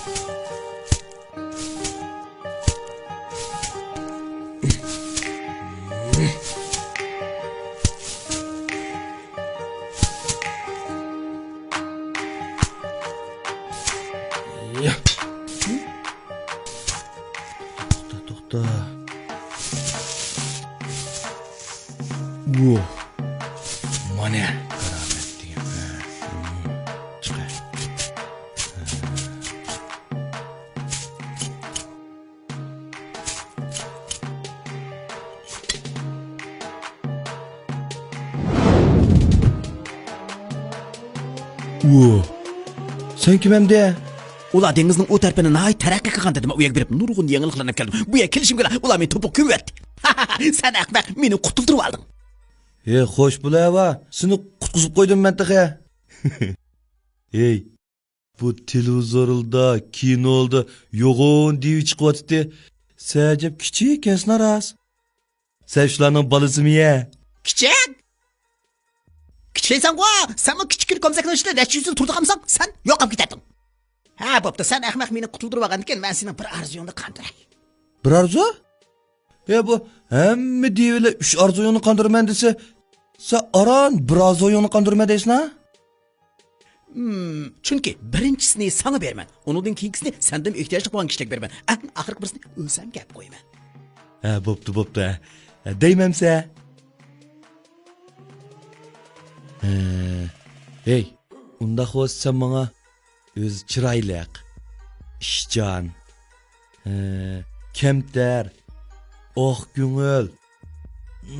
Ya. To'xta. Wow. Mana karomat degan. Chiqar. Wow. Sen kim hem de? Ular dengizning o tarafini nahayt taraqqiy qilgan dedim. U yerga berib nurg'un yangiliklarni keldim. Bu yerga kelishim kerak. Ular meni to'piq ko'myapti. Sen ahmoq, meni qutultirib olding. Xo'sh bo'lava. Seni qutqizib qo'ydim men taqa. Ey, bu televizorda, kinoda yo'g'on dev chiqyapti. Sajab kichik ekansan ras. Sen shularning bolasimi-ya? Kichik? Kichiksan-ku, sen bu kichik komzakni ishla, necha yuzini turdi qamsan? Sen yo'qib ketding. Ha, bo'pti, sen ahmoq meni qutultirib olgandan keyin men sening bir arzuyingni qandiray. Bir arzu? Bu hamma devlar 3 arzuyini qandiraman desa, sen aran bir arzuyini qandirma deysan ha? Chunki birinchisini sana berman, undan keyingisini sendan ehtiyojli bo'lgan kishiga berman. Oxirgi birisini o'zim gap qo'yaman. Bo'pti. Deymansa. Hey, unda xo'sh sen menga o'z chiroyliq, ishchan, kamtar, oq ko'ngil,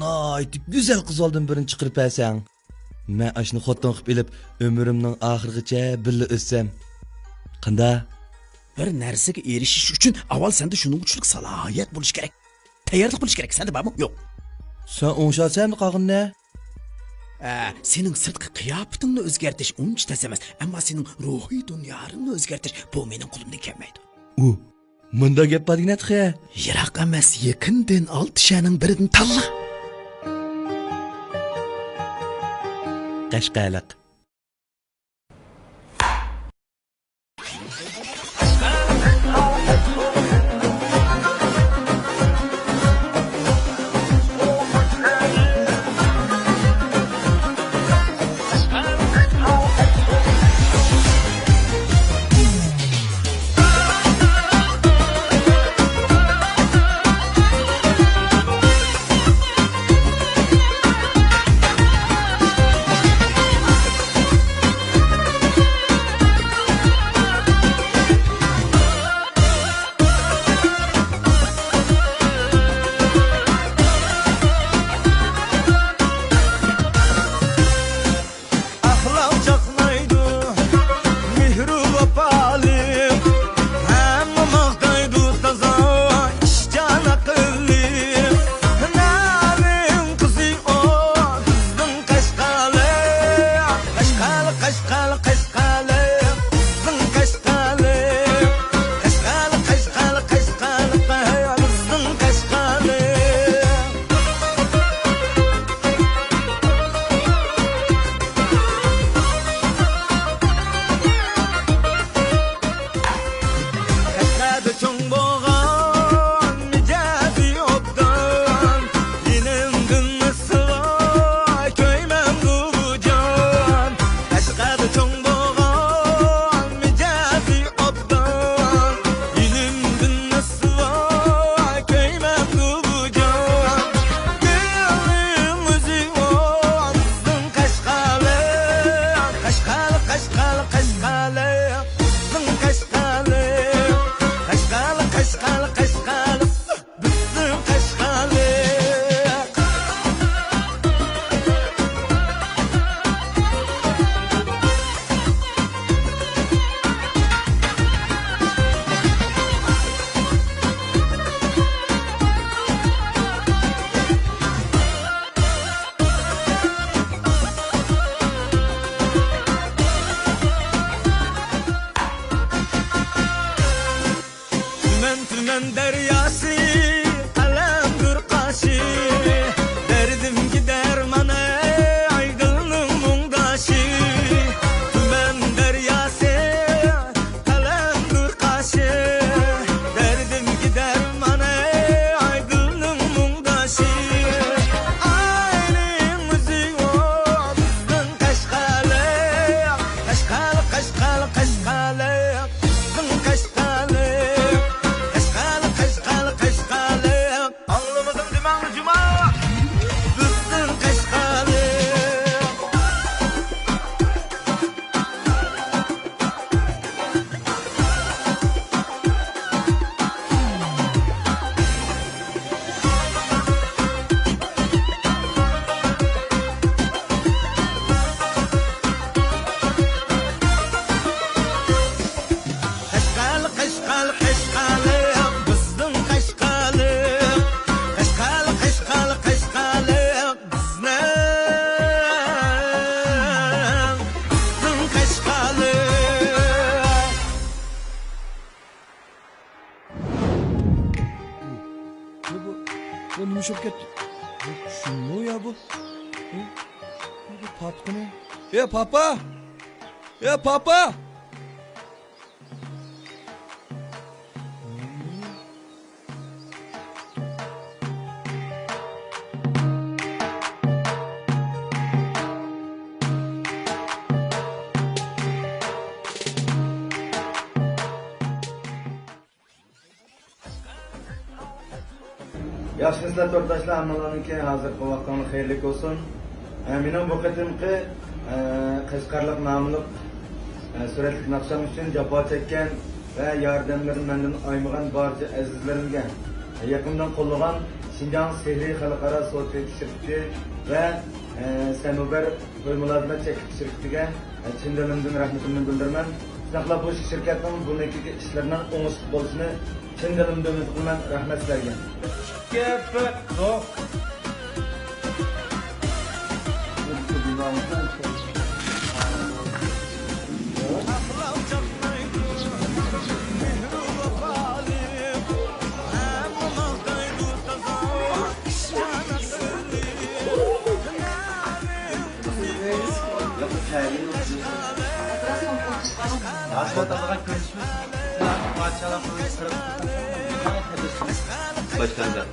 noyt go'zal qiz oldin birini chiqirib bersang, men ashni xotin qilib elib umrimning oxirigacha birga o'ssam. Qanda? Bir narsaga erishish uchun avval senda shuning uchun salohiyat bo'lish kerak. Tayyorlik bo'lish kerak. Senda bormi? Yo'q. Sen o'ngshasan qog'inni? Sening sirtqi qiyofatingni o'zgartirish uncha tas emas, ammo sening ruhiy dunyoingni o'zgartirish bu mening qo'limdan kelmaydi. Munda gap bor edi. Yiroq emas, yaqindan 6 shaning biridan tanla. Qashqaliq. yumuşap ketdi. Şunu ya bu? Bu papkını. Ya papa! Ya papa! Yaxshimizlar to'rtashlar, hammalarniki hozirgi vaqtimiz xayrli bo'lsin. Mening bu qatimqi Qashqarlik nomliq suratlik naqsham uchun jafo chekkan va yordamlarini mendan aymagan barcha azizlarimga, yaqindan qo'llagan Şinjan Sehri Xalqaro sud tekshiruvchi va Sanubar qo'ymalarida chekib shirkatiga chin dilimdan rahmatimni bildiraman. Saqlab bu shirkatning buniki ishlarining o'ngishli bo'lishini chin dilimdan umid qilaman. Rahmat sizlarga. Başkanım.